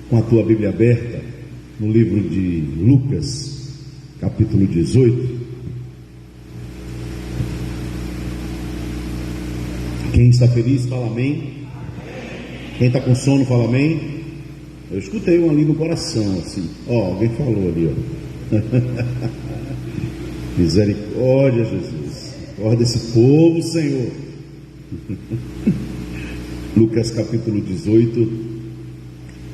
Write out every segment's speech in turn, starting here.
Com a tua Bíblia aberta no livro de Lucas, capítulo 18. Quem está feliz, fala amém. Quem está com sono, fala amém. Eu escutei um ali no coração, assim. Alguém falou ali, Misericórdia, Jesus. Acorda esse povo, Senhor. Lucas capítulo 18.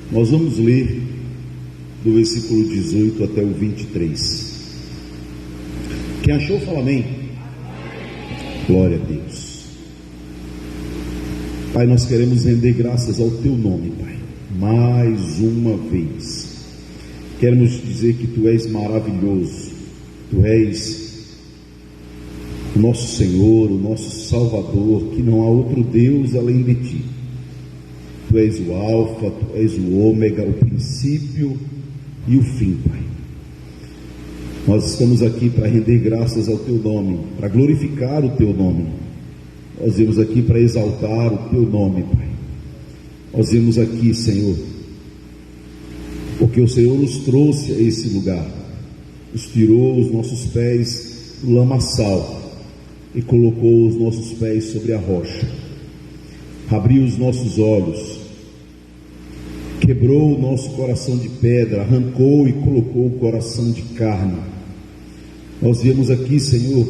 Nós vamos ler do versículo 18 até o 23. Quem achou, fala amém. Glória a Deus. Pai, nós queremos render graças ao teu nome, Pai, mais uma vez. Queremos dizer que tu és maravilhoso, tu és o nosso Senhor, o nosso Salvador, que não há outro Deus além de ti. Tu és o Alfa, tu és o Ômega, o princípio e o fim, Pai. Nós estamos aqui para render graças ao teu nome, para glorificar o teu nome. Nós viemos aqui para exaltar o teu nome, Pai. Nós viemos aqui, Senhor, porque o Senhor nos trouxe a esse lugar, nos tirou os nossos pés do lamaçal e colocou os nossos pés sobre a rocha, abriu os nossos olhos, quebrou o nosso coração de pedra, arrancou e colocou o coração de carne. Nós viemos aqui, Senhor,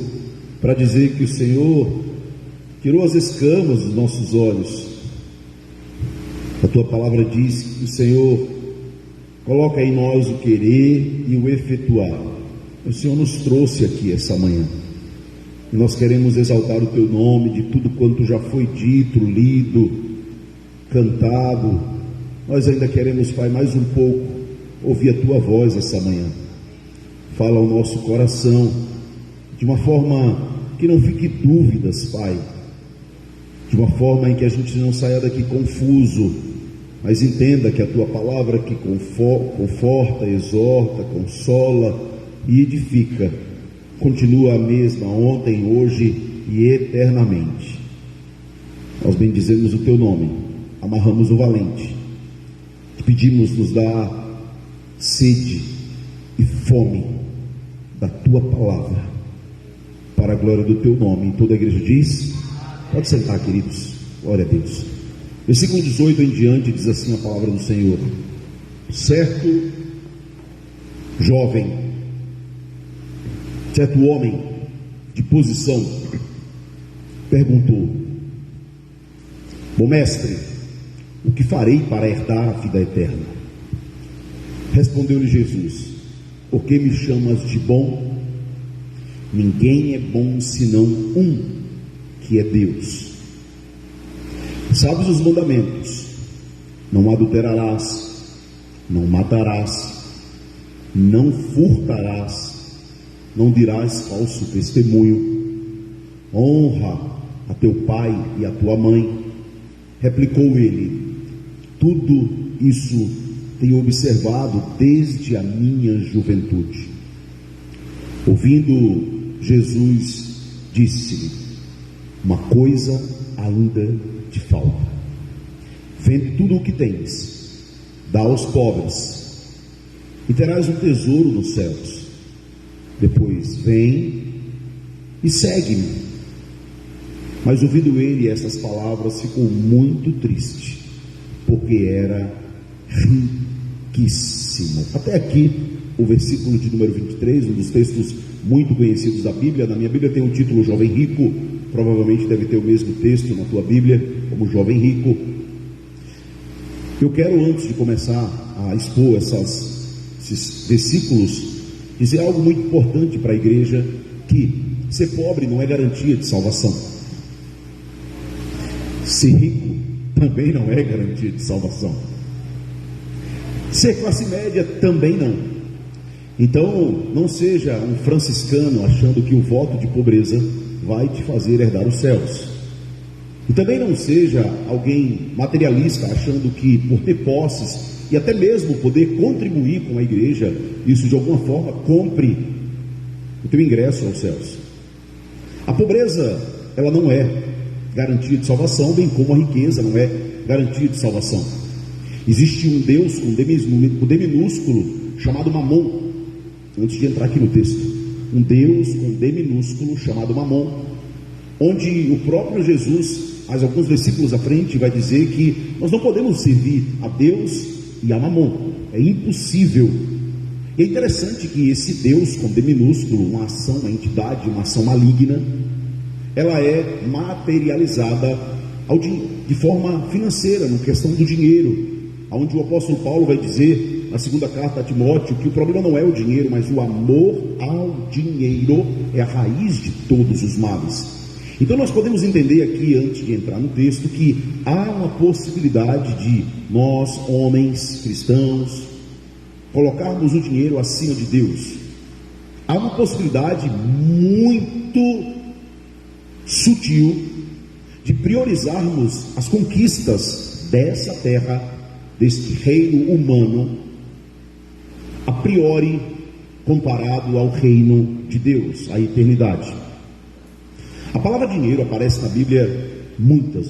para dizer que o Senhor tirou as escamas dos nossos olhos. A tua palavra diz que o Senhor coloca em nós o querer e o efetuar. O Senhor nos trouxe aqui essa manhã e nós queremos exaltar o teu nome, de tudo quanto já foi dito, lido, cantado. Nós ainda queremos, Pai, mais um pouco ouvir a tua voz essa manhã. Fala ao nosso coração de uma forma que não fique dúvidas, Pai, de uma forma em que a gente não saia daqui confuso, mas entenda que a tua palavra que conforta, exorta, consola e edifica continua a mesma ontem, hoje e eternamente. Nós bendizemos o teu nome, amarramos o valente, te pedimos, nos dá sede e fome da tua palavra, para a glória do teu nome. E toda a igreja diz: pode sentar, queridos. Glória a Deus. Versículo 18 em diante diz assim a palavra do Senhor: certo jovem, certo homem de posição perguntou: bom mestre, o que farei para herdar a vida eterna? Respondeu-lhe Jesus: por que me chamas de bom? Ninguém é bom senão um, que é Deus. Sabes os mandamentos: não adulterarás, não matarás, não furtarás, não dirás falso testemunho, honra a teu pai e a tua mãe. Replicou ele: tudo isso tenho observado desde a minha juventude. Ouvindo, Jesus disse-lhe: uma coisa ainda te falta. Vende tudo o que tens, dá aos pobres, e terás um tesouro nos céus. Depois vem e segue-me. Mas ouvindo ele essas palavras, ficou muito triste, porque era riquíssimo. Até aqui o versículo de número 23, um dos textos muito conhecidos da Bíblia. Na minha Bíblia tem o título Jovem Rico, provavelmente deve ter o mesmo texto na tua Bíblia, como Jovem Rico. Eu quero, antes de começar a expor esses versículos, dizer algo muito importante para a igreja: que ser pobre não é garantia de salvação. Ser rico também não é garantia de salvação. Ser classe média também não. Então, não seja um franciscano achando que o voto de pobreza vai te fazer herdar os céus. E também não seja alguém materialista achando que por ter posses e até mesmo poder contribuir com a igreja, isso de alguma forma compre o teu ingresso aos céus. A pobreza, ela não é garantia de salvação, bem como a riqueza não é garantia de salvação. Existe um Deus com D minúsculo chamado Mamon. Antes de entrar aqui no texto, um Deus com D minúsculo chamado Mamon, onde o próprio Jesus, mais alguns versículos à frente, vai dizer que nós não podemos servir a Deus e a Mamon, é impossível. E é interessante que esse Deus com D minúsculo, uma ação, uma entidade, uma ação maligna, ela é materializada de forma financeira, na questão do dinheiro, onde o apóstolo Paulo vai dizer na segunda carta a Timóteo que o problema não é o dinheiro, mas o amor ao dinheiro é a raiz de todos os males. Então nós podemos entender aqui, antes de entrar no texto, que há uma possibilidade de nós, homens cristãos, colocarmos o dinheiro acima de Deus. Há uma possibilidade muito sutil de priorizarmos as conquistas dessa terra, deste reino humano, a priori comparado ao reino de Deus, a eternidade. A palavra dinheiro aparece na Bíblia muitas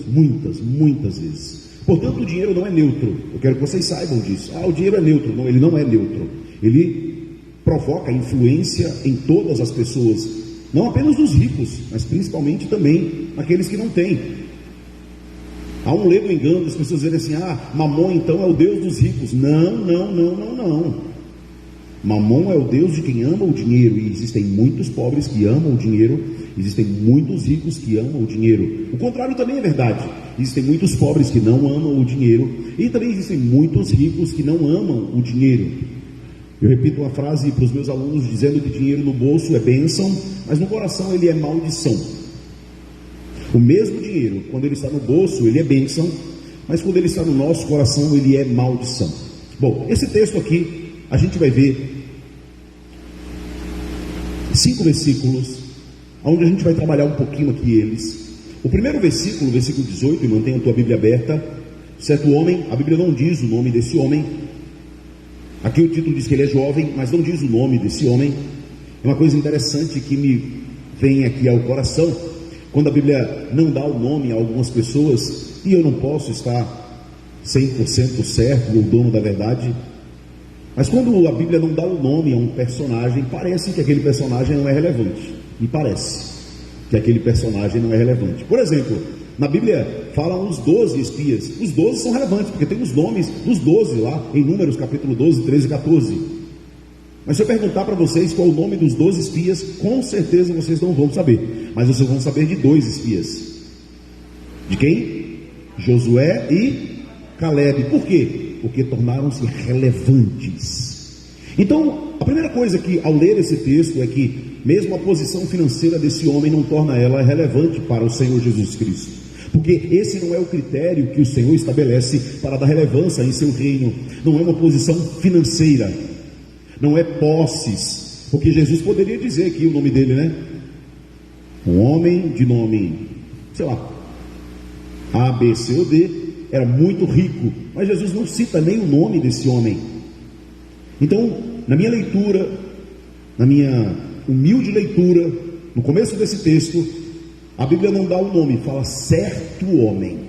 vezes. Portanto, o dinheiro não é neutro. Eu quero que vocês saibam disso. O dinheiro é neutro. Não, ele não é neutro. Ele provoca influência em todas as pessoas, não apenas dos ricos, mas principalmente também naqueles que não têm. Há um ledo engano das pessoas dizerem assim: Mamon então é o Deus dos ricos. Não. Mamon é o Deus de quem ama o dinheiro, e existem muitos pobres que amam o dinheiro, existem muitos ricos que amam o dinheiro. O contrário também é verdade. Existem muitos pobres que não amam o dinheiro, e também existem muitos ricos que não amam o dinheiro. Eu repito uma frase para os meus alunos, dizendo que dinheiro no bolso é bênção, mas no coração ele é maldição. O mesmo dinheiro, quando ele está no bolso, ele é bênção, mas quando ele está no nosso coração, ele é maldição. Bom, esse texto aqui, a gente vai ver 5 versículos, onde a gente vai trabalhar um pouquinho aqui eles. O primeiro versículo, versículo 18, e mantenha a tua Bíblia aberta. Certo homem, a Bíblia não diz o nome desse homem. Aqui o título diz que ele é jovem, mas não diz o nome desse homem. É uma coisa interessante que me vem aqui ao coração, quando a Bíblia não dá o nome a algumas pessoas, e eu não posso estar 100% certo, ou dono da verdade, mas quando a Bíblia não dá o nome a um personagem, parece que aquele personagem não é relevante. Me parece que aquele personagem não é relevante. Por exemplo, na Bíblia falam os 12 espias. Os 12 são relevantes, porque tem os nomes dos 12 lá, em Números capítulo 12, 13 e 14. Mas se eu perguntar para vocês qual o nome dos 12 espias, com certeza vocês não vão saber. Mas vocês vão saber de 2 espias. De quem? Josué e Calebe. Por quê? Porque tornaram-se relevantes. Então, a primeira coisa que ao ler esse texto é que mesmo a posição financeira desse homem não torna ela relevante para o Senhor Jesus Cristo, porque esse não é o critério que o Senhor estabelece para dar relevância em seu reino. Não é uma posição financeira, não é posses, porque Jesus poderia dizer aqui o nome dele, né? Um homem de nome, sei lá, A, B, C ou D, era muito rico, mas Jesus não cita nem o nome desse homem. Então, na minha leitura, na minha humilde leitura, no começo desse texto, a Bíblia não dá o nome, fala certo homem,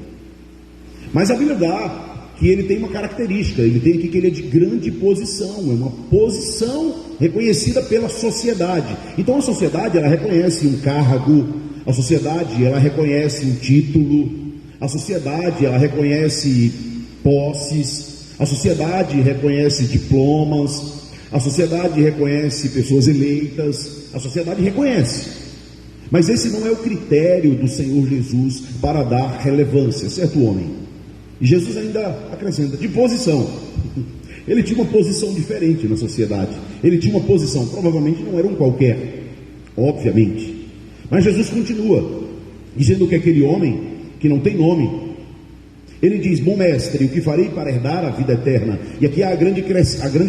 mas a Bíblia dá que ele tem uma característica, ele tem aqui que ele é de grande posição, é uma posição reconhecida pela sociedade. Então a sociedade, ela reconhece um cargo, a sociedade, ela reconhece um título, a sociedade, ela reconhece posses, a sociedade reconhece diplomas, a sociedade reconhece pessoas eleitas, a sociedade reconhece. Mas esse não é o critério do Senhor Jesus para dar relevância, certo homem? E Jesus ainda acrescenta, de posição. Ele tinha uma posição diferente na sociedade. Ele tinha uma posição, provavelmente não era um qualquer, obviamente. Mas Jesus continua, dizendo que aquele homem que não tem nome, ele diz, bom mestre, o que farei para herdar a vida eterna? E aqui há a grande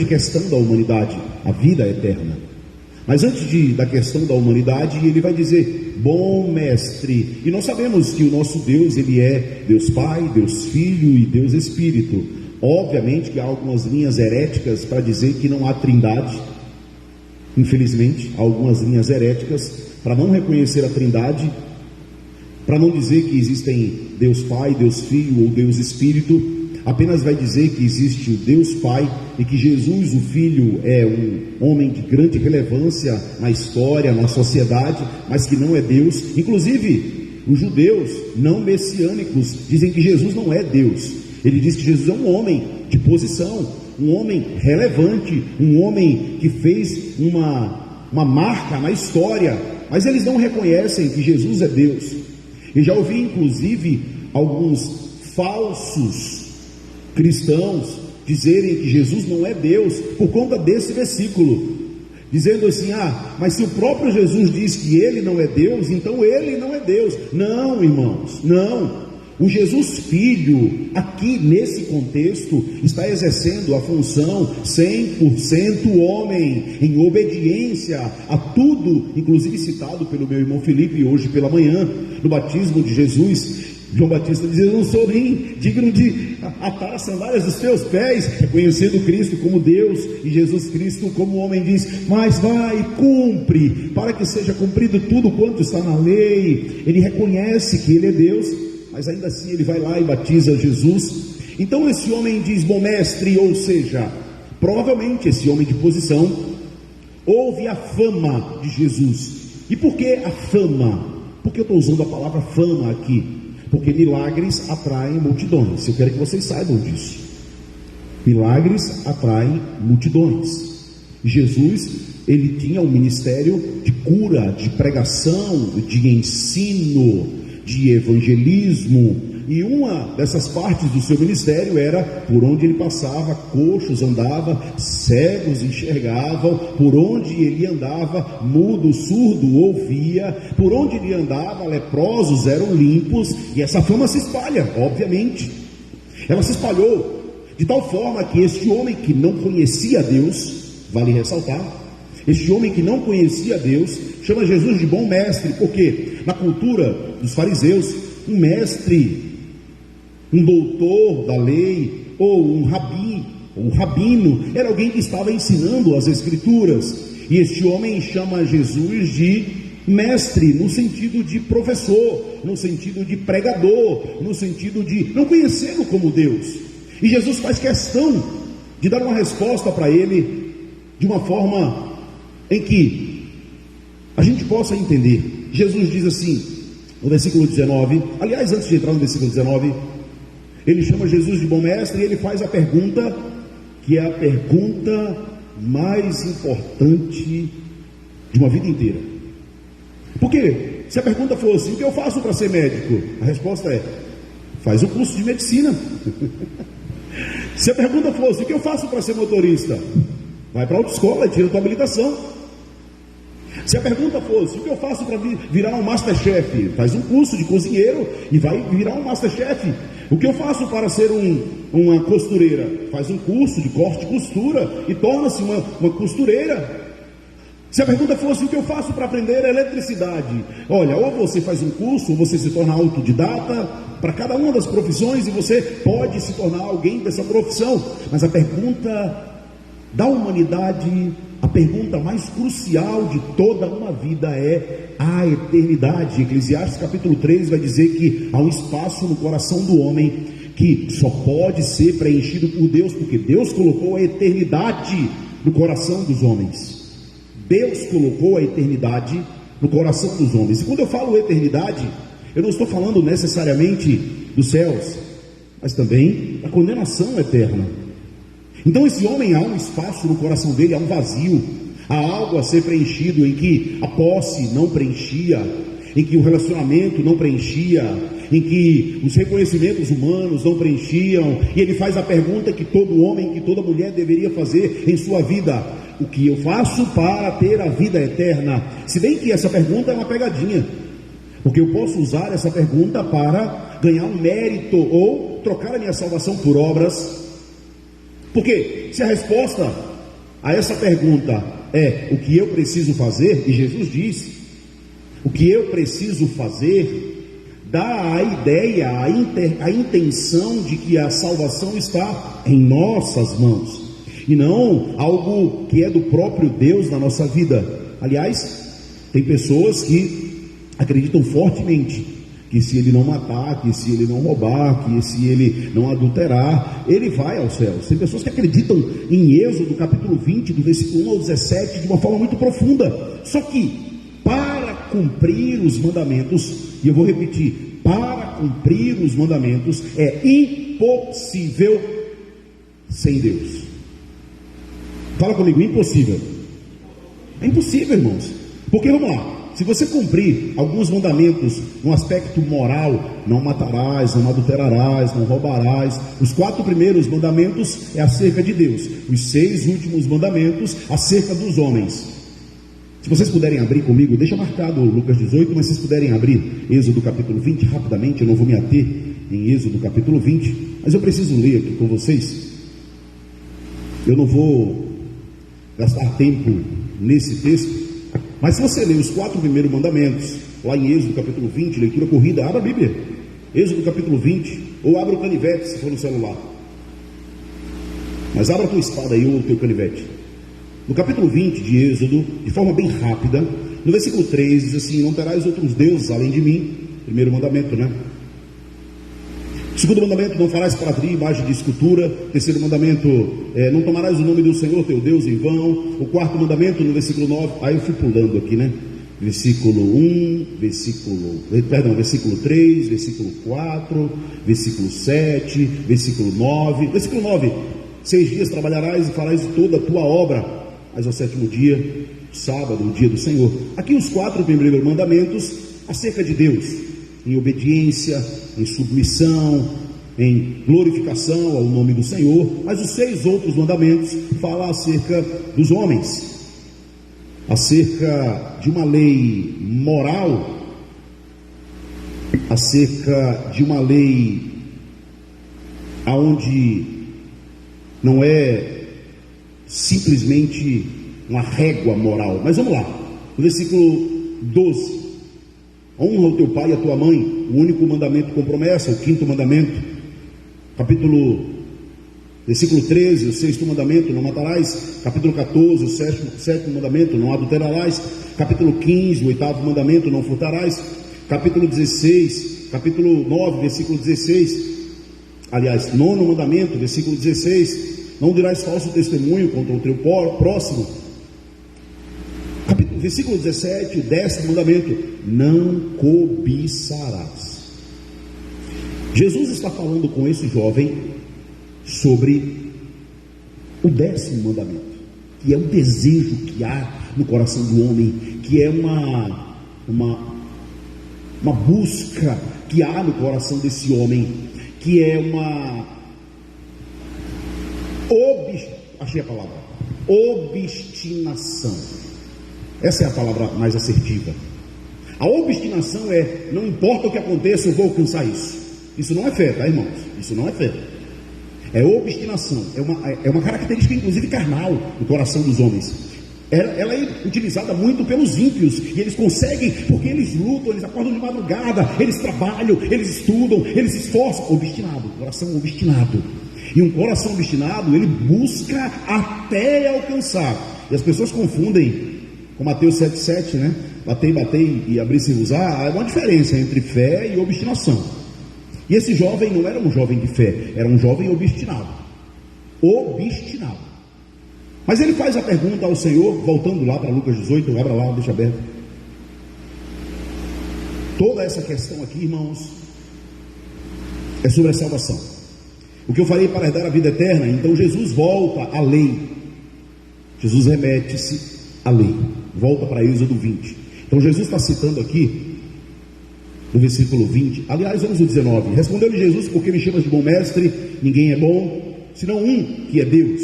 questão da humanidade, a vida eterna. Mas antes da questão da humanidade, ele vai dizer, bom mestre. E nós sabemos que o nosso Deus, ele é Deus Pai, Deus Filho e Deus Espírito. Obviamente que há algumas linhas heréticas para dizer que não há trindade. Infelizmente, há algumas linhas heréticas para não reconhecer a trindade, para não dizer que existem Deus Pai, Deus Filho ou Deus Espírito. apenas vai dizer que existe o Deus Pai e que Jesus, o Filho, é um homem de grande relevância na história, na sociedade, mas que não é Deus. Inclusive, os judeus não messiânicos dizem que Jesus não é Deus. Ele diz que Jesus é um homem de posição, um homem relevante, um homem que fez uma marca na história, mas eles não reconhecem que Jesus é Deus. Eu já ouvi inclusive alguns falsos cristãos dizerem que Jesus não é Deus por conta desse versículo, dizendo assim: mas se o próprio Jesus diz que ele não é Deus, então ele não é Deus. Não, irmãos, não. O Jesus Filho, aqui nesse contexto, está exercendo a função 100% homem, em obediência a tudo, inclusive citado pelo meu irmão Felipe hoje pela manhã, no batismo de Jesus. João Batista dizia: não sou nem digno de atar as sandálias dos teus pés, reconhecendo Cristo como Deus e Jesus Cristo como homem, diz: mas vai e cumpre, para que seja cumprido tudo quanto está na lei. Ele reconhece que ele é Deus, mas ainda assim ele vai lá e batiza Jesus. Então esse homem diz: bom mestre, ou seja, provavelmente esse homem de posição ouve a fama de Jesus. E por que a fama? Porque eu estou usando a palavra fama aqui, porque milagres atraem multidões. Eu quero que vocês saibam disso. Milagres atraem multidões. Jesus, ele tinha um ministério de cura, de pregação, de ensino, de evangelismo, e uma dessas partes do seu ministério era: por onde ele passava, coxos andavam, cegos enxergavam, por onde ele andava, mudo, surdo ouvia, por onde ele andava, leprosos eram limpos. E essa fama se espalha, obviamente. Ela se espalhou de tal forma que este homem que não conhecia Deus, vale ressaltar, este homem que não conhecia Deus, chama Jesus de bom mestre, porque na cultura dos fariseus, um mestre, um doutor da lei, ou um rabi, um rabino, era alguém que estava ensinando as escrituras. E este homem chama Jesus de mestre, no sentido de professor, no sentido de pregador, no sentido de não conhecê-lo como Deus. E Jesus faz questão de dar uma resposta para ele, de uma forma em que a gente possa entender. Jesus diz assim, no versículo 19, aliás, antes de entrar no versículo 19, ele chama Jesus de bom mestre e ele faz a pergunta, que é a pergunta mais importante de uma vida inteira. Porque se a pergunta fosse: o que eu faço para ser médico? A resposta é: faz o curso de medicina. Se a pergunta fosse: o que eu faço para ser motorista? Vai para a autoescola e tira a tua habilitação. Se a pergunta fosse: o que eu faço para virar um Masterchef? Faz um curso de cozinheiro e vai virar um Masterchef. O que eu faço para ser uma costureira? Faz um curso de corte e costura e torna-se uma costureira. Se a pergunta fosse: o que eu faço para aprender eletricidade? Olha, ou você faz um curso, ou você se torna autodidata para cada uma das profissões e você pode se tornar alguém dessa profissão. Mas a pergunta da humanidade, a pergunta mais crucial de toda uma vida é a eternidade. Eclesiastes capítulo 3 vai dizer que há um espaço no coração do homem que só pode ser preenchido por Deus, porque Deus colocou a eternidade no coração dos homens. Deus colocou a eternidade no coração dos homens. E quando eu falo eternidade, eu não estou falando necessariamente dos céus, mas também da condenação eterna. Então esse homem, há um espaço no coração dele, há um vazio, há algo a ser preenchido, em que a posse não preenchia, em que o relacionamento não preenchia, em que os reconhecimentos humanos não preenchiam. E ele faz a pergunta que todo homem, que toda mulher deveria fazer em sua vida: o que eu faço para ter a vida eterna? Se bem que essa pergunta é uma pegadinha, porque eu posso usar essa pergunta para ganhar um mérito ou trocar a minha salvação por obras. Porque se a resposta a essa pergunta é: o que eu preciso fazer? E Jesus diz: o que eu preciso fazer, dá a ideia, a intenção de que a salvação está em nossas mãos, e não algo que é do próprio Deus na nossa vida. Aliás, tem pessoas que acreditam fortemente que se ele não matar, que se ele não roubar, que se ele não adulterar, ele vai aos céus. Tem pessoas que acreditam em Êxodo capítulo 20, do versículo 1 ao 17, de uma forma muito profunda. Só que, para cumprir os mandamentos, e eu vou repetir, para cumprir os mandamentos é impossível sem Deus. Fala comigo, impossível. É impossível, irmãos. Porque vamos lá, se você cumprir alguns mandamentos no aspecto moral, não matarás, não adulterarás, não roubarás, os 4 primeiros mandamentos é acerca de Deus, os 6 últimos mandamentos acerca dos homens. Se vocês puderem abrir comigo, deixa marcado Lucas 18, mas se vocês puderem abrir Êxodo capítulo 20, rapidamente, eu não vou me ater em Êxodo capítulo 20, mas eu preciso ler aqui com vocês. Eu não vou gastar tempo nesse texto, mas se você ler os 4 primeiros mandamentos, lá em Êxodo capítulo 20, leitura corrida, abra a Bíblia, Êxodo capítulo 20, ou abra o canivete se for no celular, mas abra a tua espada aí ou o teu canivete. No capítulo 20 de Êxodo, de forma bem rápida, no versículo 3 diz assim: não terás outros deuses além de mim. Primeiro mandamento, né? Segundo mandamento, não farás para ti imagem de escultura. Terceiro mandamento, não tomarás o nome do Senhor teu Deus em vão. O quarto mandamento, no versículo 9, aí eu fui pulando aqui, né? Versículo 1, versículo 3, versículo 4, versículo 7, versículo 9. Versículo 9, 6 dias trabalharás e farás toda a tua obra, mas ao 7º dia, sábado, o dia do Senhor. Aqui os 4 primeiros mandamentos acerca de Deus, em obediência, em submissão, em glorificação ao nome do Senhor. Mas os 6 outros mandamentos falam acerca dos homens, acerca de uma lei moral, acerca de uma lei aonde não é simplesmente uma régua moral. Mas vamos lá, no versículo 12: honra o teu pai e a tua mãe, o único mandamento com promessa, o 5º mandamento. Versículo 13, o 6º mandamento, não matarás. Capítulo 14, o 7º mandamento, não adulterarás. Capítulo 15, o 8º mandamento, não furtarás. Capítulo 16, capítulo 9, versículo 16, aliás, 9º mandamento, versículo 16, não dirás falso testemunho contra o teu próximo. Versículo 17, o 10º mandamento, não cobiçarás. Jesus está falando com esse jovem sobre o 10º mandamento, que é um desejo que há no coração do homem, que é uma busca que há no coração desse homem, que é obstinação. Essa é a palavra mais assertiva. A obstinação é: não importa o que aconteça, eu vou alcançar isso. Isso não é fé, tá, irmãos? Isso não é fé. É obstinação. É uma característica, inclusive, carnal no coração dos homens. Ela é utilizada muito pelos ímpios, e eles conseguem, porque eles lutam, eles acordam de madrugada, eles trabalham, eles estudam, eles se esforçam. Coração obstinado. E um coração obstinado, ele busca até alcançar. E as pessoas confundem com Mateus 7,7, né? Batei e abri-se-vos-á. Há uma diferença entre fé e obstinação. E esse jovem não era um jovem de fé, era um jovem obstinado. Mas ele faz a pergunta ao Senhor, voltando lá para Lucas 18, abra lá, deixa aberto. Toda essa questão aqui, irmãos, é sobre a salvação. O que eu farei para herdar a vida eterna? Então Jesus volta à lei. Jesus remete-se à lei. Volta para Êxodo 20. Então Jesus está citando aqui no versículo 20, aliás, vamos no 19. Respondeu-lhe Jesus: por que me chamas de bom mestre? Ninguém é bom, senão um, que é Deus.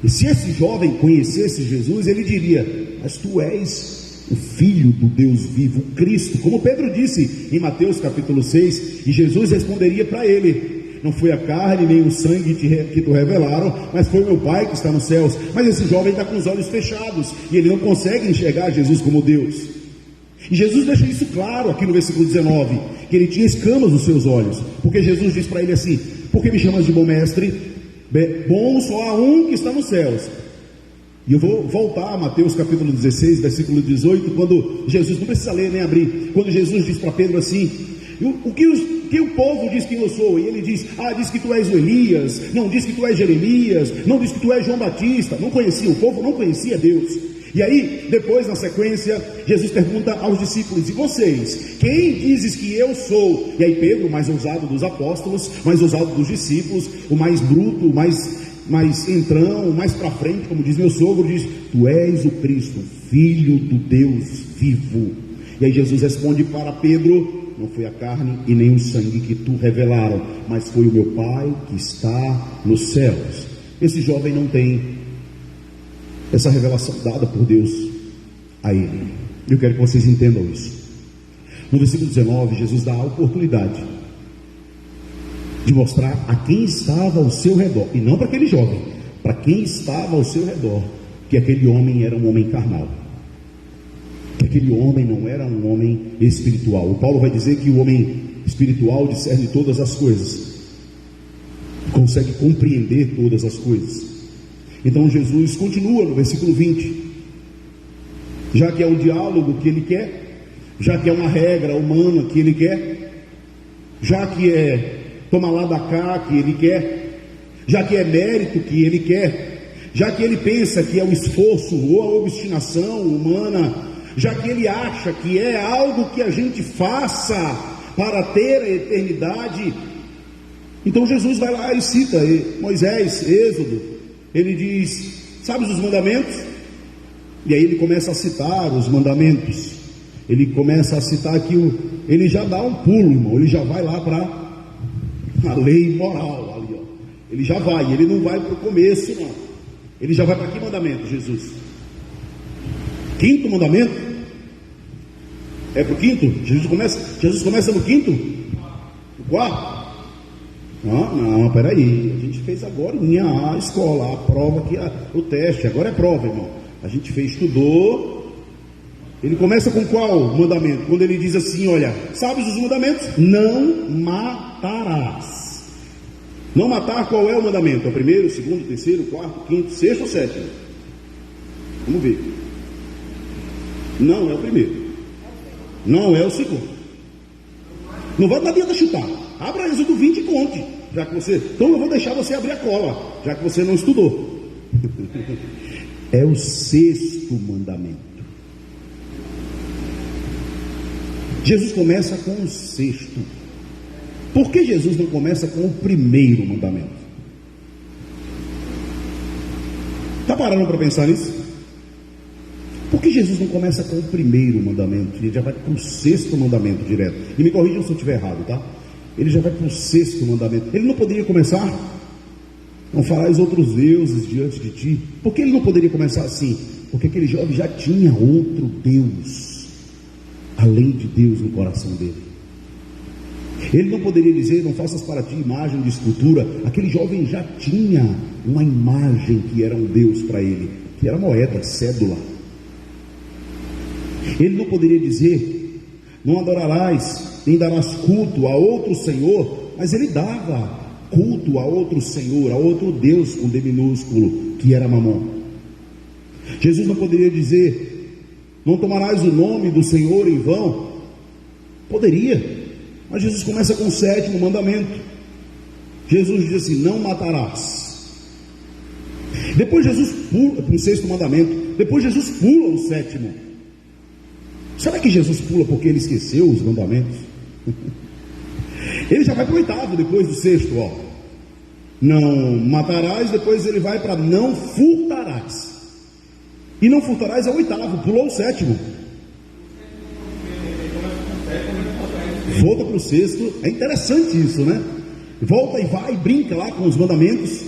E se esse jovem conhecesse Jesus, ele diria: mas tu és o Filho do Deus vivo, Cristo, como Pedro disse em Mateus capítulo 6. E Jesus responderia para ele: não foi a carne nem o sangue que te revelaram, mas foi o meu Pai que está nos céus. Mas esse jovem está com os olhos fechados, e ele não consegue enxergar Jesus como Deus. E Jesus deixa isso claro aqui no versículo 19, que ele tinha escamas nos seus olhos, porque Jesus diz para ele assim: por que me chamas de bom mestre? Bom só há um que está nos céus. E eu vou voltar a Mateus capítulo 16, versículo 18, quando Jesus, não precisa ler nem abrir, quando Jesus diz para Pedro assim: o que o povo diz que eu sou? E ele diz: diz que tu és o Elias, não diz que tu és Jeremias, não diz que tu és João Batista. Não conhecia, o povo não conhecia Deus. E aí, depois na sequência, Jesus pergunta aos discípulos: e vocês, quem dizes que eu sou? E aí Pedro, o mais ousado dos apóstolos, mais ousado dos discípulos, o mais bruto, o mais entrão, mais para frente, como diz meu sogro, diz: tu és o Cristo, Filho do Deus vivo. E aí Jesus responde para Pedro: não foi a carne e nem o sangue que tu revelaram, mas foi o meu Pai que está nos céus. Esse jovem não tem essa revelação dada por Deus a ele. Eu quero que vocês entendam isso. No versículo 19, Jesus dá a oportunidade de mostrar a quem estava ao seu redor, e não para aquele jovem, para quem estava ao seu redor, que aquele homem era um homem carnal, que aquele homem não era um homem espiritual. O Paulo vai dizer que o homem espiritual discerne todas as coisas, consegue compreender todas as coisas. Então Jesus continua no versículo 20, já que é um diálogo que ele quer, já que é uma regra humana que ele quer, já que é toma lá da cá que ele quer, já que é mérito que ele quer, já que ele pensa que é o esforço ou a obstinação humana, já que ele acha que é algo que a gente faça para ter a eternidade. Então Jesus vai lá e cita Moisés, Êxodo. Ele diz: sabes os mandamentos? E aí ele começa a citar os mandamentos. Ele começa a citar aqui, ele já dá um pulo, irmão. Ele já vai lá para a lei moral ali, ó. Ele já vai, ele não vai para o começo, não. Ele já vai para que mandamento, Jesus? Quinto mandamento? É para o quinto? Jesus começa no quinto? No quarto? Não, peraí, a gente fez agora a escola, a prova aqui, o teste, agora é prova, irmão. A gente estudou. Ele começa com qual mandamento? Quando ele diz assim: olha, sabes os mandamentos? Não matarás. Não matar, qual é o mandamento? É o primeiro, o segundo, o terceiro, o quarto, o quinto, sexto ou sétimo? Vamos ver. Não é o primeiro, não é o segundo. Não vai dar adianta chutar. Abra Êxodo 20 e conte, já que você... Então eu vou deixar você abrir a cola, já que você não estudou. É o sexto mandamento. Jesus começa com o sexto. Por que Jesus não começa com o primeiro mandamento? Está parando para pensar nisso? Por que Jesus não começa com o primeiro mandamento? Ele já vai para o sexto mandamento direto. E me corrijam se eu estiver errado, tá? Ele já vai para o sexto mandamento. Ele não poderia começar: não farás outros deuses diante de ti. Por que ele não poderia começar assim? Porque aquele jovem já tinha outro Deus, além de Deus, no coração dele. Ele não poderia dizer: não faças para ti imagem de escultura. Aquele jovem já tinha uma imagem que era um Deus para ele, que era moeda, cédula. Ele não poderia dizer: não adorarás, nem darás culto a outro senhor. Mas ele dava culto a outro senhor, a outro Deus com D minúsculo, que era Mamon. Jesus não poderia dizer: não tomarás o nome do Senhor em vão. Poderia, mas Jesus começa com o sétimo mandamento. Jesus diz assim: não matarás. Depois Jesus pula para o sexto mandamento. Depois Jesus pula o sétimo. Será que Jesus pula porque ele esqueceu os mandamentos? Ele já vai para o oitavo, depois do sexto, ó. Não matarás, depois ele vai para não furtarás. E não furtarás é o oitavo, pulou o sétimo. Volta para o sexto. É interessante isso, né? Volta e vai, brinca lá com os mandamentos.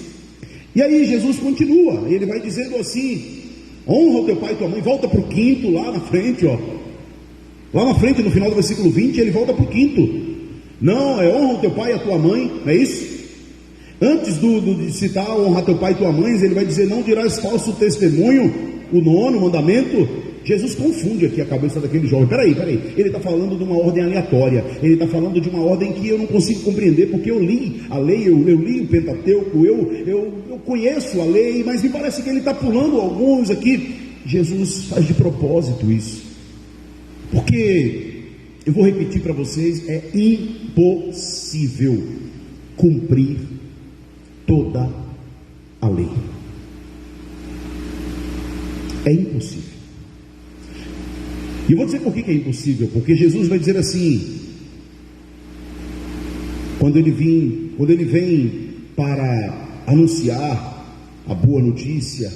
E aí Jesus continua, ele vai dizendo assim: honra o teu pai e tua mãe. Volta para o quinto lá na frente, ó. Lá na frente, no final do versículo 20, ele volta para o quinto. Não, é honra o teu pai e a tua mãe, não é isso? Antes de citar honra teu pai e tua mãe, ele vai dizer: não dirás falso testemunho, o nono mandamento. Jesus confunde aqui a cabeça daquele jovem. Peraí, ele está falando de uma ordem aleatória, ele está falando de uma ordem que eu não consigo compreender, porque eu li a lei, eu li o Pentateuco, eu conheço a lei, mas me parece que ele está pulando alguns aqui. Jesus faz de propósito isso, porque, eu vou repetir para vocês, é impossível cumprir toda a lei. É impossível. E eu vou dizer por que é impossível. Porque Jesus vai dizer assim, quando ele vem para anunciar a boa notícia,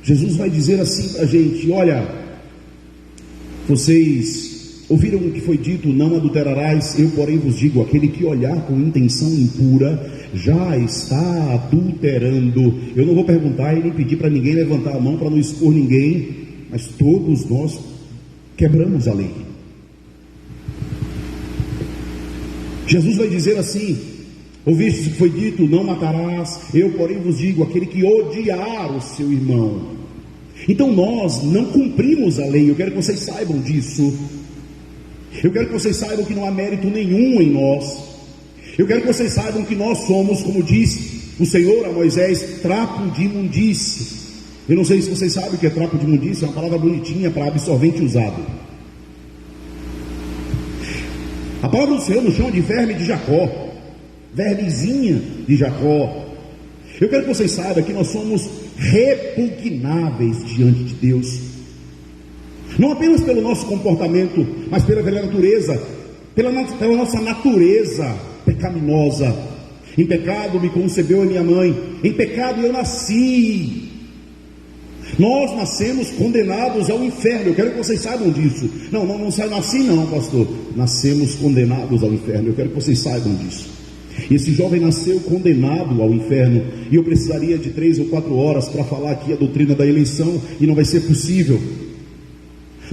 Jesus vai dizer assim para a gente: olha, vocês ouviram o que foi dito, não adulterarás, eu porém vos digo, aquele que olhar com intenção impura já está adulterando. Eu não vou perguntar e nem pedir para ninguém levantar a mão para não expor ninguém, mas todos nós quebramos a lei. Jesus vai dizer assim: ouviste o que foi dito, não matarás, eu porém vos digo, aquele que odiar o seu irmão. Então nós não cumprimos a lei. Eu quero que vocês saibam disso. Eu quero que vocês saibam que não há mérito nenhum em nós. Eu quero que vocês saibam que nós somos, como diz o Senhor a Moisés, trapo de imundície. Eu não sei se vocês sabem o que é trapo de imundície, é uma palavra bonitinha para absorvente usado. A palavra do Senhor nos chama de verme de Jacó, vermezinha de Jacó. Eu quero que vocês saibam que nós somos repugnáveis diante de Deus, não apenas pelo nosso comportamento, mas pela velha natureza, pela nossa natureza pecaminosa. Em pecado me concebeu a minha mãe, em pecado eu nasci. Nós nascemos condenados ao inferno. Eu quero que vocês saibam disso. Não nasci não, pastor. Nascemos condenados ao inferno. Eu quero que vocês saibam disso. E esse jovem nasceu condenado ao inferno. E eu precisaria de 3 ou 4 horas para falar aqui a doutrina da eleição, e não vai ser possível.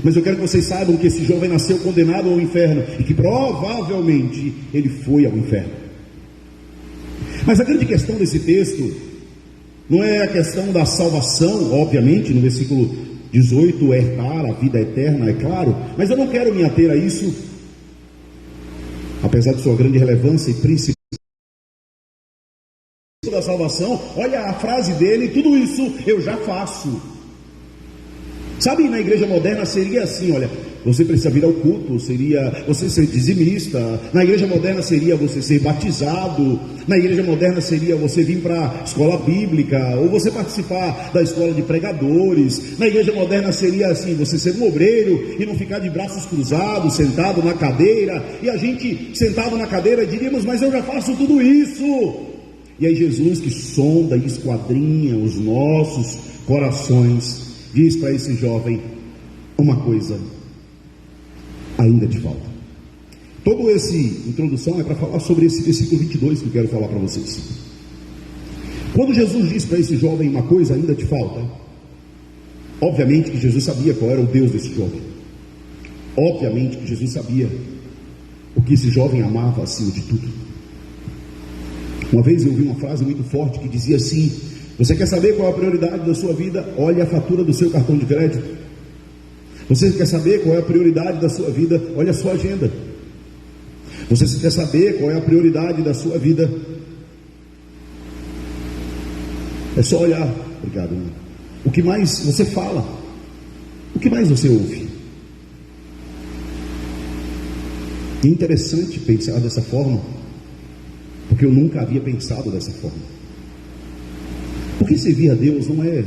Mas eu quero que vocês saibam que esse jovem nasceu condenado ao inferno, e que provavelmente ele foi ao inferno. Mas a grande questão desse texto não é a questão da salvação, obviamente, no versículo 18, herdar a vida eterna, é claro, mas eu não quero me ater a isso, apesar de sua grande relevância e princípio da salvação. Olha a frase dele: tudo isso eu já faço. Sabe, na igreja moderna seria assim: olha, você precisa vir ao culto, seria você ser dizimista. Na igreja moderna seria você ser batizado. Na igreja moderna seria você vir para a escola bíblica, ou você participar da escola de pregadores. Na igreja moderna seria assim: você ser um obreiro e não ficar de braços cruzados, sentado na cadeira. E a gente sentado na cadeira diríamos: mas eu já faço tudo isso. E aí Jesus, que sonda e esquadrinha os nossos corações, diz para esse jovem: uma coisa ainda te falta. Toda essa introdução é para falar sobre esse versículo 22 que eu quero falar para vocês. Quando Jesus diz para esse jovem: uma coisa ainda te falta, obviamente que Jesus sabia qual era o Deus desse jovem. Obviamente que Jesus sabia o que esse jovem amava acima de tudo. Uma vez eu ouvi uma frase muito forte que dizia assim: você quer saber qual é a prioridade da sua vida? Olhe a fatura do seu cartão de crédito. Você quer saber qual é a prioridade da sua vida? Olhe a sua agenda. Você quer saber qual é a prioridade da sua vida? É só olhar. Obrigado, irmão. O que mais você fala? O que mais você ouve? É interessante pensar dessa forma, porque eu nunca havia pensado dessa forma. Porque servir a Deus não é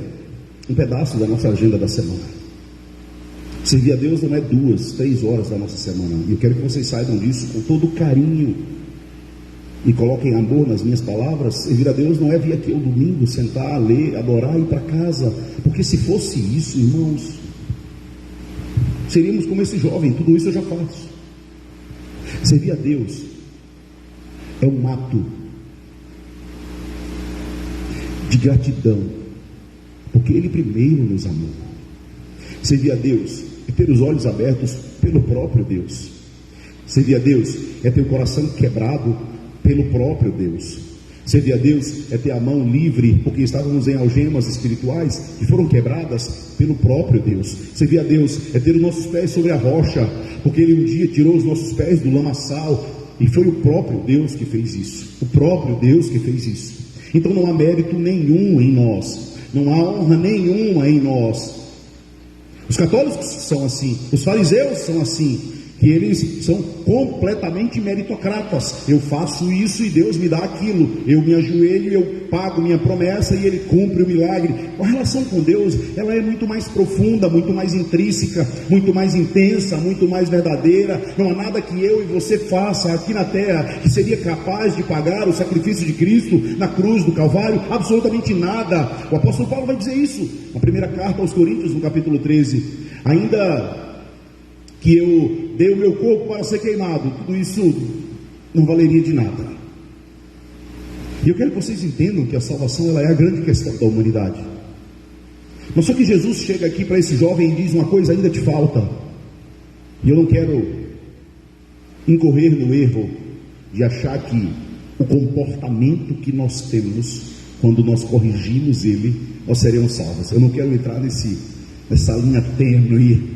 um pedaço da nossa agenda da semana. Servir a Deus não é 2, 3 horas da nossa semana. E eu quero que vocês saibam disso com todo carinho e coloquem amor nas minhas palavras. Servir a Deus não é vir aqui ao domingo, sentar, ler, adorar e ir para casa. Porque se fosse isso, irmãos, seríamos como esse jovem: tudo isso eu já faço. Servir a Deus é um ato de gratidão, porque Ele primeiro nos amou. Servir a Deus é ter os olhos abertos pelo próprio Deus. Servir a Deus é ter o coração quebrado pelo próprio Deus. Servir a Deus é ter a mão livre, porque estávamos em algemas espirituais que foram quebradas pelo próprio Deus. Servir a Deus é ter os nossos pés sobre a rocha, porque Ele um dia tirou os nossos pés do lamaçal, e foi o próprio Deus que fez isso. O próprio Deus que fez isso. Então não há mérito nenhum em nós, não há honra nenhuma em nós. Os católicos são assim, os fariseus são assim, que eles são completamente meritocratas. Eu faço isso e Deus me dá aquilo, eu me ajoelho, eu pago minha promessa e Ele cumpre o milagre. A relação com Deus, ela é muito mais profunda, muito mais intrínseca, muito mais intensa, muito mais verdadeira. Não há nada que eu e você faça aqui na terra que seria capaz de pagar o sacrifício de Cristo na cruz do Calvário, absolutamente nada. O apóstolo Paulo vai dizer isso na primeira carta aos Coríntios, no capítulo 13. Ainda que eu dei o meu corpo para ser queimado, tudo isso não valeria de nada. E eu quero que vocês entendam que a salvação, ela é a grande questão da humanidade. Mas só que Jesus chega aqui para esse jovem e diz: uma coisa ainda te falta. E eu não quero incorrer no erro de achar que o comportamento que nós temos, quando nós corrigimos ele, nós seremos salvos. Eu não quero entrar nessa linha tênue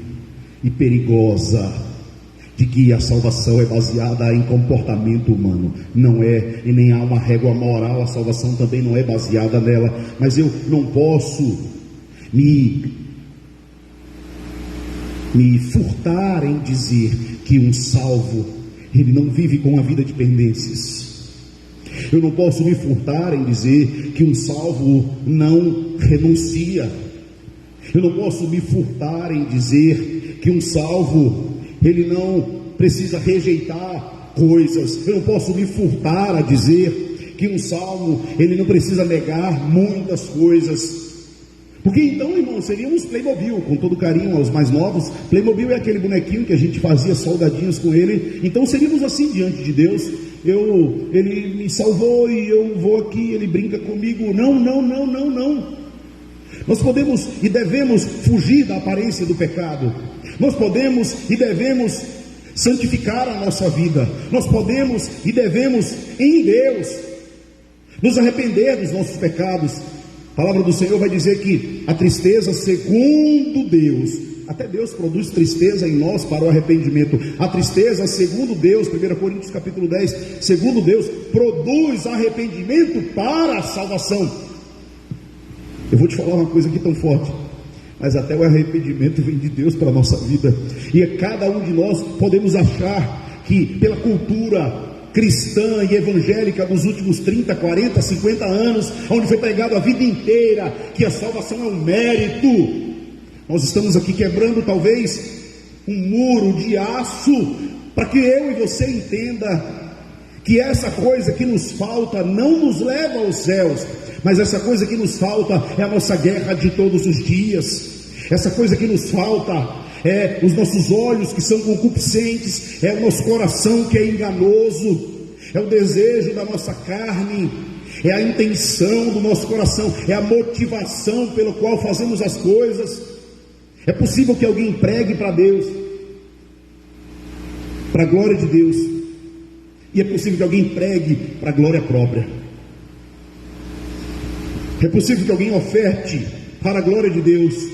e perigosa de que a salvação é baseada em comportamento humano. Não é, e nem há uma régua moral. A salvação também não é baseada nela. Mas eu não posso me furtar em dizer que um salvo, ele não vive com a vida de pendências. Eu não posso me furtar em dizer que um salvo não renuncia. Eu não posso me furtar em dizer que um salvo, ele não precisa rejeitar coisas. Eu não posso me furtar a dizer que um salvo, ele não precisa negar muitas coisas. Porque então, irmão, seríamos Playmobil, com todo carinho aos mais novos. Playmobil é aquele bonequinho que a gente fazia salgadinhos com ele. Então seríamos assim diante de Deus. Ele me salvou e eu vou aqui, ele brinca comigo. Não. Nós podemos e devemos fugir da aparência do pecado. Nós podemos e devemos santificar a nossa vida. Nós podemos e devemos, em Deus, nos arrepender dos nossos pecados. A palavra do Senhor vai dizer que a tristeza segundo Deus, até Deus produz tristeza em nós para o arrependimento. A tristeza segundo Deus, 1 Coríntios capítulo 10, segundo Deus, produz arrependimento para a salvação. Eu vou te falar uma coisa aqui tão forte, mas até o arrependimento vem de Deus para a nossa vida. E cada um de nós podemos achar que pela cultura cristã e evangélica dos últimos 30, 40, 50 anos, onde foi pregado a vida inteira que a salvação é um mérito, nós estamos aqui quebrando talvez um muro de aço, para que eu e você entenda que essa coisa que nos falta não nos leva aos céus, mas essa coisa que nos falta é a nossa guerra de todos os dias. Essa coisa que nos falta é os nossos olhos que são concupiscentes, é o nosso coração que é enganoso, é o desejo da nossa carne, é a intenção do nosso coração, é a motivação pelo qual fazemos as coisas. É possível que alguém pregue para Deus, para a glória de Deus, e é possível que alguém pregue para a glória própria. É possível que alguém oferte para a glória de Deus,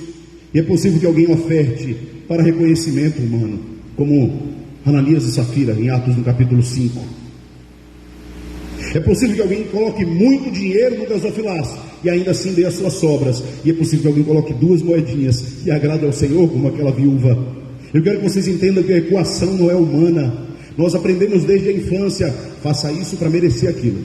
e é possível que alguém oferte para reconhecimento humano, como Ananias e Safira em Atos no capítulo 5. É possível que alguém coloque muito dinheiro no gasofilaço e ainda assim dê as suas sobras, e é possível que alguém coloque 2 moedinhas e agrade ao Senhor, como aquela viúva. Eu quero que vocês entendam que a equação não é humana. Nós aprendemos desde a infância: faça isso para merecer aquilo,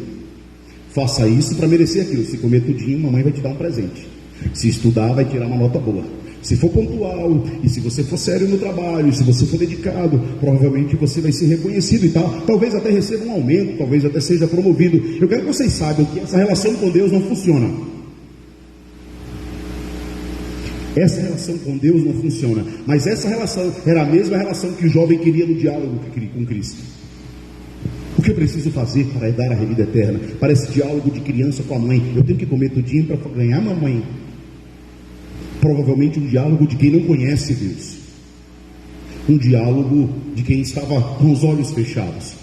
faça isso para merecer aquilo. Se comer tudinho, mamãe vai te dar um presente. Se estudar, vai tirar uma nota boa. Se for pontual, e se você for sério no trabalho, e se você for dedicado, provavelmente você vai ser reconhecido e tal. Talvez até receba um aumento, talvez até seja promovido. Eu quero que vocês saibam que essa relação com Deus não funciona. Essa relação com Deus não funciona. Mas essa relação era a mesma relação que o jovem queria no diálogo com Cristo. O que eu preciso fazer para herdar a vida eterna? Para esse diálogo de criança com a mãe. Eu tenho que comer tudinho para ganhar mamãe. Provavelmente um diálogo de quem não conhece Deus, um diálogo de quem estava com os olhos fechados,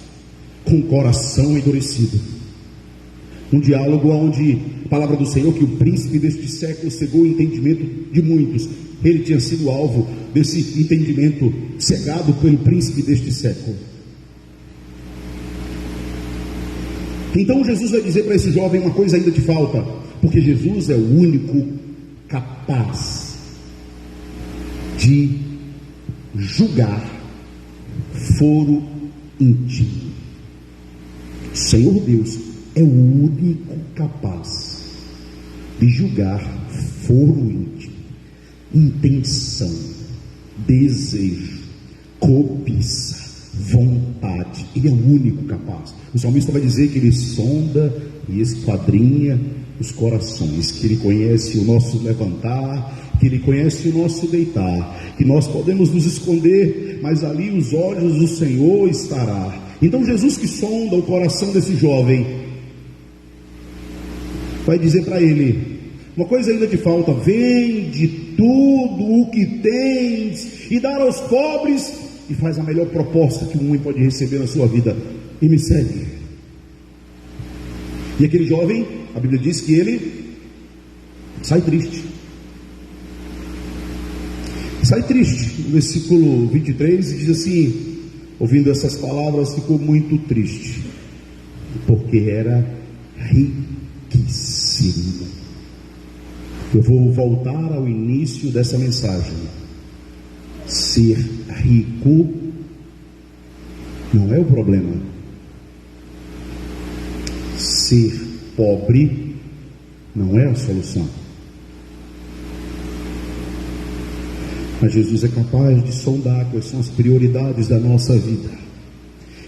com o coração endurecido, Um diálogo onde a palavra do Senhor, que o príncipe deste século cegou o entendimento de muitos. Ele tinha sido alvo desse entendimento cegado pelo príncipe deste século. Então Jesus vai dizer para esse jovem: uma coisa ainda te falta, porque Jesus é o único capaz de julgar foro íntimo. Senhor Deus é o único capaz de julgar foro íntimo, intenção, desejo, cobiça, vontade. Ele é o único capaz. O salmista vai dizer que ele sonda e esquadrinha os corações, que ele conhece o nosso levantar, que ele conhece o nosso deitar, que nós podemos nos esconder, mas ali os olhos do Senhor estará. Então Jesus, que sonda o coração desse jovem, vai dizer para ele: uma coisa ainda te falta, vende tudo o que tens e dá aos pobres, e faz a melhor proposta que um homem pode receber na sua vida, e me segue. E aquele jovem, a Bíblia diz que ele sai triste. Sai triste. No versículo 23 diz assim, ouvindo essas palavras, ficou muito triste, porque era riquíssimo. Eu vou voltar ao início dessa mensagem. Ser rico não é o problema. Ser pobre não é a solução. Mas Jesus é capaz de sondar quais são as prioridades da nossa vida.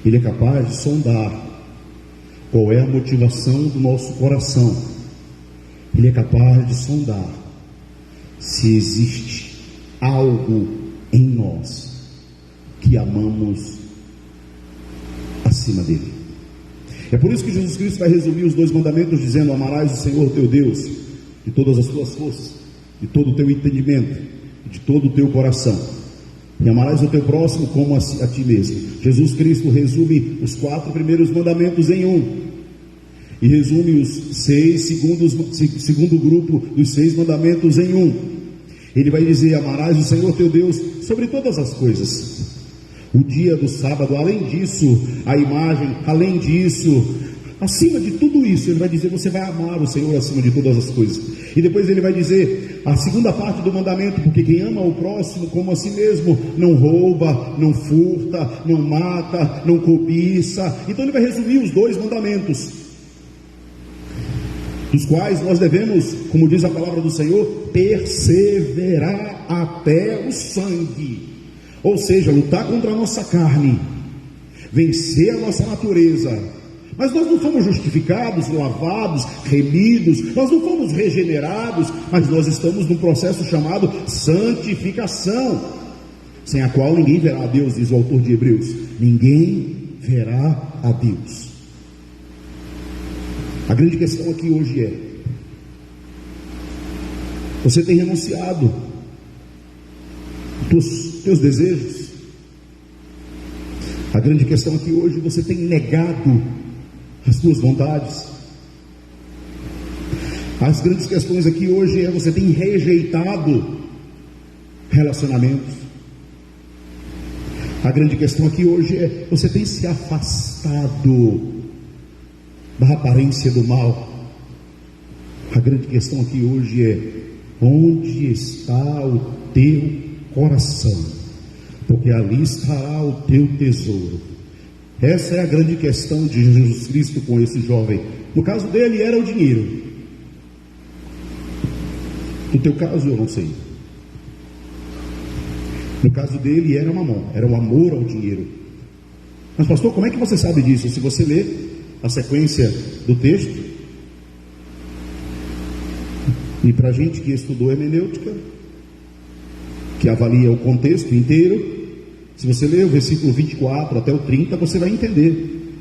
Ele é capaz de sondar qual é a motivação do nosso coração. Ele é capaz de sondar se existe algo em nós que amamos acima dele. É por isso que Jesus Cristo vai resumir os 2 mandamentos dizendo: amarás o Senhor teu Deus de todas as tuas forças, de todo o teu entendimento, de todo o teu coração, e amarás o teu próximo como a ti mesmo. Jesus Cristo resume os 4 primeiros mandamentos em um, e resume os 6 segundo grupo dos 6 mandamentos em um. Ele vai dizer: amarás o Senhor teu Deus sobre todas as coisas. O dia do sábado, além disso, a imagem, além disso, acima de tudo isso, ele vai dizer: você vai amar o Senhor acima de todas as coisas. E depois ele vai dizer a segunda parte do mandamento: porque quem ama o próximo como a si mesmo não rouba, não furta, não mata, não cobiça. Então ele vai resumir os 2 mandamentos, dos quais nós devemos, como diz a palavra do Senhor, perseverar até o sangue. Ou seja, lutar contra a nossa carne, vencer a nossa natureza. Mas nós não fomos justificados, lavados, remidos, nós não fomos regenerados, mas nós estamos num processo chamado santificação, sem a qual ninguém verá a Deus, diz o autor de Hebreus. Ninguém verá a Deus. A grande questão aqui hoje é: você tem renunciado aos teus desejos? A grande questão aqui hoje: você tem negado as tuas vontades? As grandes questões aqui hoje é: você tem rejeitado relacionamentos? A grande questão aqui hoje é: você tem se afastado da aparência do mal? A grande questão aqui hoje é: onde está o teu coração? Porque ali estará o teu tesouro. Essa é a grande questão de Jesus Cristo com esse jovem. No caso dele era o dinheiro. No teu caso eu não sei. No caso dele era mamon, era o amor ao dinheiro. Mas pastor, como é que você sabe disso? Se você ler a sequência do texto, e para a gente que estudou hermenêutica, que avalia o contexto inteiro, se você ler o versículo 24 até o 30, você vai entender.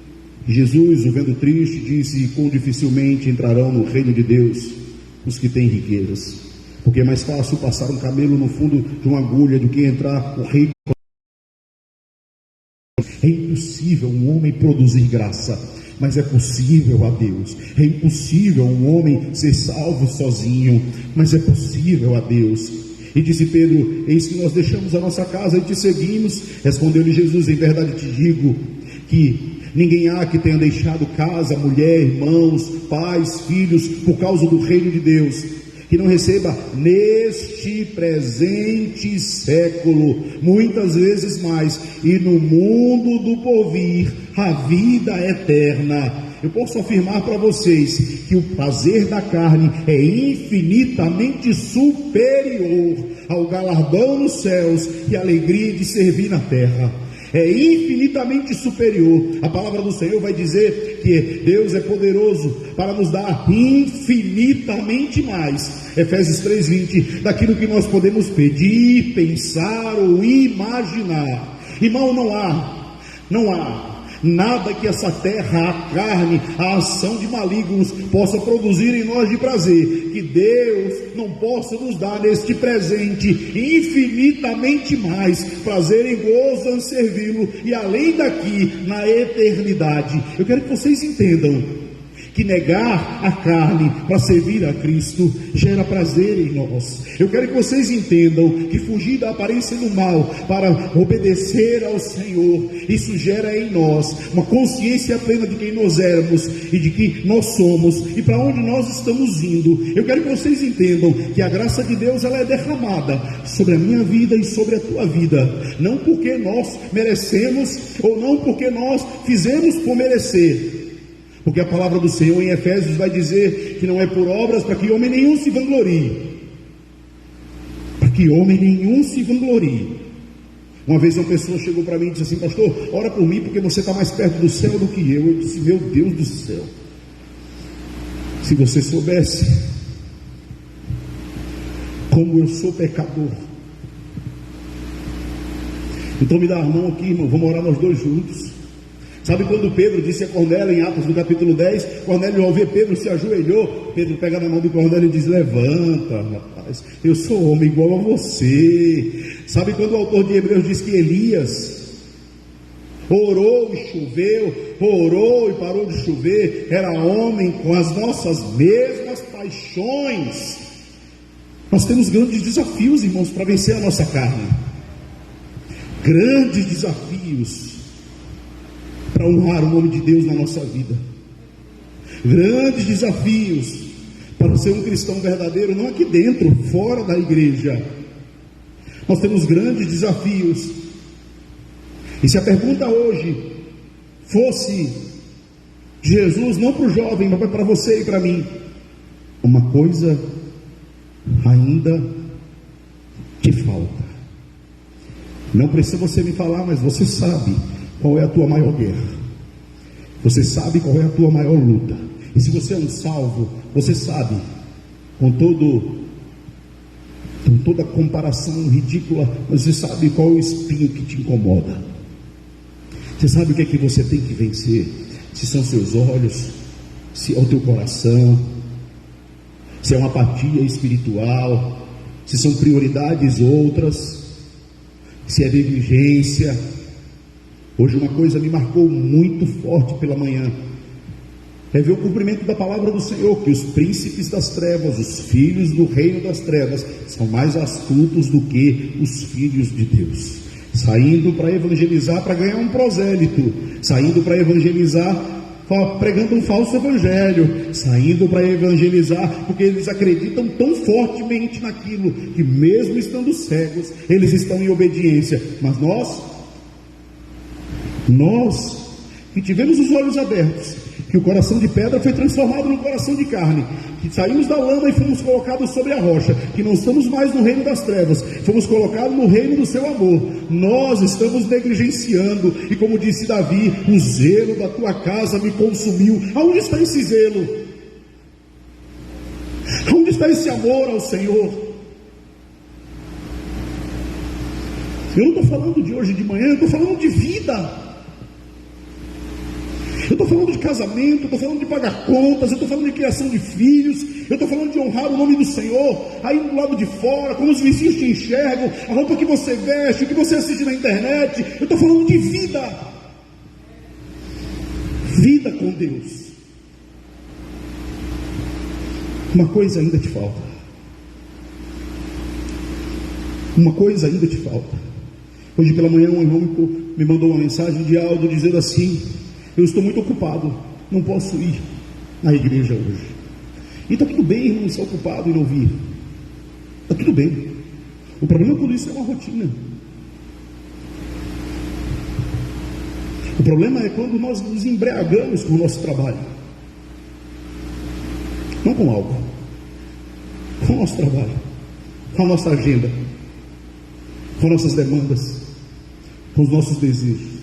Jesus, o vendo triste, disse: quão dificilmente entrarão no reino de Deus os que têm riquezas, porque é mais fácil passar um camelo no fundo de uma agulha do que entrar o rei. É impossível um homem produzir graça. mas é possível a Deus. É impossível um homem ser salvo sozinho, mas é possível a Deus. E disse Pedro: eis que nós deixamos a nossa casa e te seguimos. Respondeu-lhe Jesus: em verdade te digo que ninguém há que tenha deixado casa, mulher, irmãos, pais, filhos, por causa do reino de Deus, que não receba neste presente século muitas vezes mais, e no mundo do porvir a vida eterna. Eu posso afirmar para vocês que o prazer da carne é infinitamente superior ao galardão nos céus e a alegria de servir na terra. É infinitamente superior. A palavra do Senhor vai dizer que Deus é poderoso para nos dar infinitamente mais, Efésios 3:20, daquilo que nós podemos pedir, pensar ou imaginar. Irmão, não há nada que essa terra, a carne, a ação de malignos possa produzir em nós de prazer, que Deus não possa nos dar neste presente infinitamente mais prazer e gozo em servi-lo, e além daqui, na eternidade. Eu quero que vocês entendam que negar a carne para servir a Cristo gera prazer em nós. Eu quero que vocês entendam que fugir da aparência do mal para obedecer ao Senhor, isso gera em nós uma consciência plena de quem nós éramos e de que nós somos e para onde nós estamos indo. Eu quero que vocês entendam que a graça de Deus, ela é derramada sobre a minha vida e sobre a tua vida, não porque nós merecemos ou não porque nós fizemos por merecer. Porque a palavra do Senhor em Efésios vai dizer que não é por obras para que homem nenhum se vanglorie. Para que homem nenhum se vanglorie. Uma vez uma pessoa chegou para mim e disse assim: pastor, ora por mim porque você está mais perto do céu do que eu. Eu disse: meu Deus do céu, se você soubesse como eu sou pecador. Então me dá a mão aqui, irmão, vamos orar nós dois juntos. Sabe quando Pedro disse a Cornélio em Atos no capítulo 10, Cornélio ao ver Pedro se ajoelhou, Pedro pega na mão de Cornélio e diz: levanta, rapaz, eu sou homem igual a você. Sabe quando o autor de Hebreus diz que Elias orou e choveu, orou e parou de chover, era homem com as nossas mesmas paixões. Nós temos grandes desafios, irmãos, para vencer a nossa carne. Grandes desafios para honrar o nome de Deus na nossa vida. Grandes desafios para ser um cristão verdadeiro, não aqui dentro, fora da igreja. Nós temos grandes desafios. E se a pergunta hoje fosse de Jesus, não para o jovem, mas para você e para mim: uma coisa ainda te falta. Não precisa você me falar, mas você sabe qual é a tua maior guerra. Você sabe qual é a tua maior luta. E se você é um salvo, você sabe, com toda comparação ridícula, mas você sabe qual é o espinho que te incomoda. Você sabe o que é que você tem que vencer. Se são seus olhos, se é o teu coração, se é uma apatia espiritual, se são prioridades outras, se é negligência. Hoje uma coisa me marcou muito forte pela manhã, é ver o cumprimento da palavra do Senhor, que os príncipes das trevas, os filhos do reino das trevas, são mais astutos do que os filhos de Deus, saindo para evangelizar, para ganhar um prosélito, saindo para evangelizar, pregando um falso evangelho, saindo para evangelizar, porque eles acreditam tão fortemente naquilo, que mesmo estando cegos, eles estão em obediência. Mas nós que tivemos os olhos abertos, que o coração de pedra foi transformado num coração de carne, que saímos da lama e fomos colocados sobre a rocha, que não estamos mais no reino das trevas, fomos colocados no reino do seu amor, nós estamos negligenciando, e como disse Davi: o zelo da tua casa me consumiu. Aonde está esse zelo? Aonde está esse amor ao Senhor? Eu não estou falando de hoje de manhã, eu estou falando de vida. Eu estou falando de casamento, eu estou falando de pagar contas, eu estou falando de criação de filhos, eu estou falando de honrar o nome do Senhor, aí do lado de fora, como os vizinhos te enxergam, a roupa que você veste, o que você assiste na internet. Eu estou falando de vida. vida com Deus. Uma coisa ainda te falta. Uma coisa ainda te falta. Hoje pela manhã um irmão me mandou uma mensagem de áudio dizendo assim: eu estou muito ocupado, não posso ir na igreja hoje. E está tudo bem, irmão, estar ocupado e não vir. Está tudo bem. O problema é quando isso é uma rotina. O problema é quando nós nos embriagamos com o nosso trabalho. Não com algo, com o nosso trabalho, com a nossa agenda, com nossas demandas, com os nossos desejos.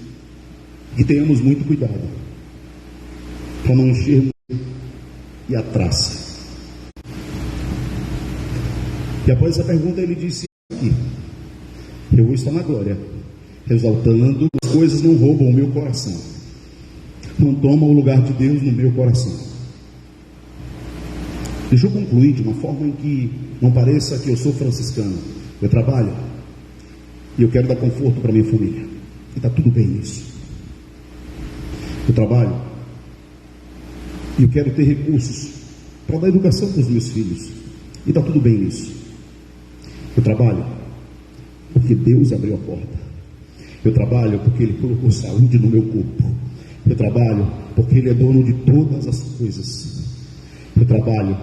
E tenhamos muito cuidado para não enchermos e a traça. E após essa pergunta ele disse aqui: eu vou estar na glória, exaltando, as coisas não roubam o meu coração, não tomam o lugar de Deus no meu coração. Deixa eu concluir de uma forma em que não pareça que eu sou franciscano. Eu trabalho e eu quero dar conforto para minha família, e está tudo bem isso. Eu trabalho e eu quero ter recursos para dar educação para os meus filhos, e está tudo bem isso. Eu trabalho porque Deus abriu a porta. Eu trabalho porque Ele colocou saúde no meu corpo. Eu trabalho porque Ele é dono de todas as coisas. Eu trabalho,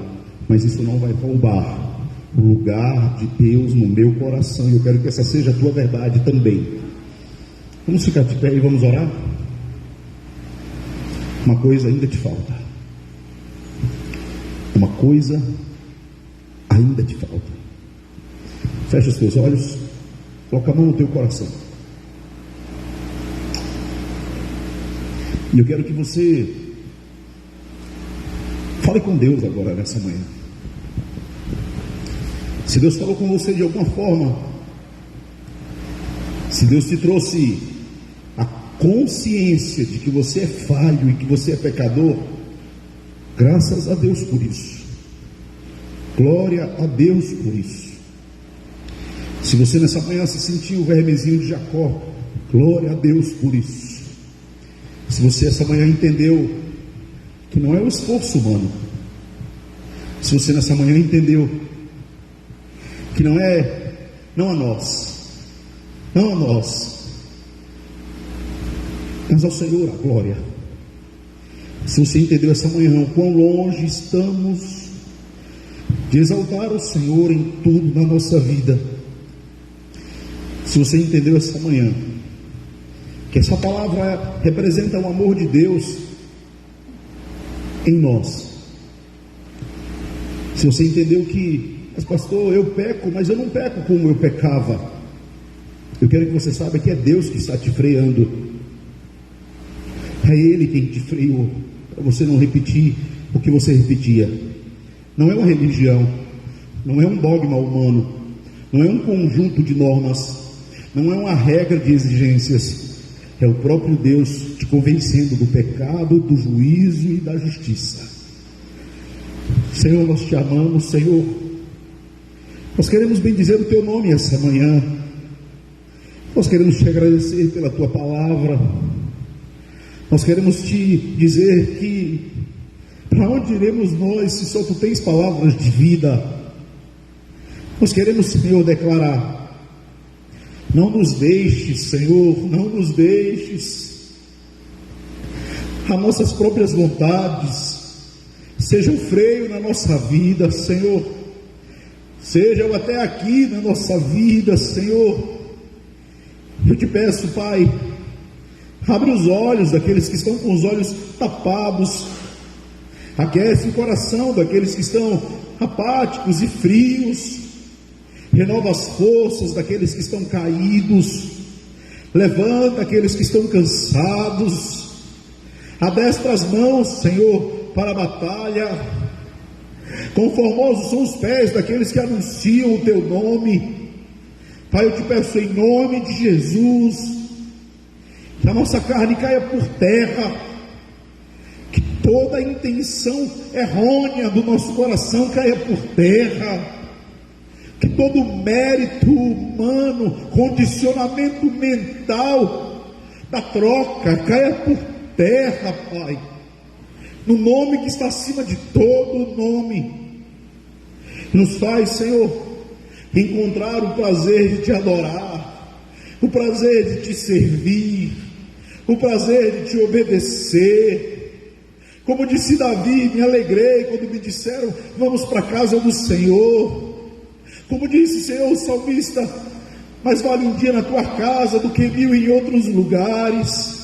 mas isso não vai roubar o lugar de Deus no meu coração, e eu quero que essa seja a tua verdade também. Vamos ficar de pé e vamos orar? Uma coisa ainda te falta. Uma coisa ainda te falta. Fecha os teus olhos, coloca a mão no teu coração. E eu quero que você fale com Deus agora nessa manhã. Se Deus falou com você de alguma forma, se Deus te trouxe a consciência de que você é falho e que você é pecador, graças a Deus por isso. Glória a Deus por isso. Se você nessa manhã se sentiu o vermezinho de Jacó, glória a Deus por isso. Se você essa manhã entendeu que não é o esforço humano, se você nessa manhã entendeu que não a nós, mas ao Senhor a glória. Se você entendeu essa manhã o quão longe estamos de exaltar o Senhor em tudo na nossa vida, se você entendeu essa manhã que essa palavra representa o amor de Deus em nós, se você entendeu que, mas pastor, eu peco, mas eu não peco como eu pecava, eu quero que você saiba que é Deus que está te freando, é Ele quem te freou, para você não repetir o que você repetia. Não é uma religião, não é um dogma humano, não é um conjunto de normas, não é uma regra de exigências, é o próprio Deus te convencendo do pecado, do juízo e da justiça. Senhor, nós te amamos, Senhor, nós queremos bendizer o teu nome essa manhã, nós queremos te agradecer pela tua palavra, nós queremos te dizer que para onde iremos nós se só tu tens palavras de vida? Nós queremos, Senhor, declarar: não nos deixes, Senhor, não nos deixes as nossas próprias vontades sejam freio na nossa vida, Senhor, sejam até aqui na nossa vida, Senhor. Eu te peço, Pai, abre os olhos daqueles que estão com os olhos tapados, aquece o coração daqueles que estão apáticos e frios, renova as forças daqueles que estão caídos, levanta aqueles que estão cansados, adestra as mãos, Senhor, para a batalha, conformosos são os pés daqueles que anunciam o teu nome. Pai, eu te peço em nome de Jesus, que a nossa carne caia por terra, que toda a intenção errônea do nosso coração caia por terra, que todo mérito humano, condicionamento mental da troca caia por terra, Pai, no nome que está acima de todo nome. Nos faz, Senhor, encontrar o prazer de te adorar, o prazer de te servir, o prazer de te obedecer. Como disse Davi, me alegrei quando me disseram: vamos para a casa do Senhor. Como disse, Senhor, o salmista: mais vale um dia na tua casa do que 1000 em outros lugares.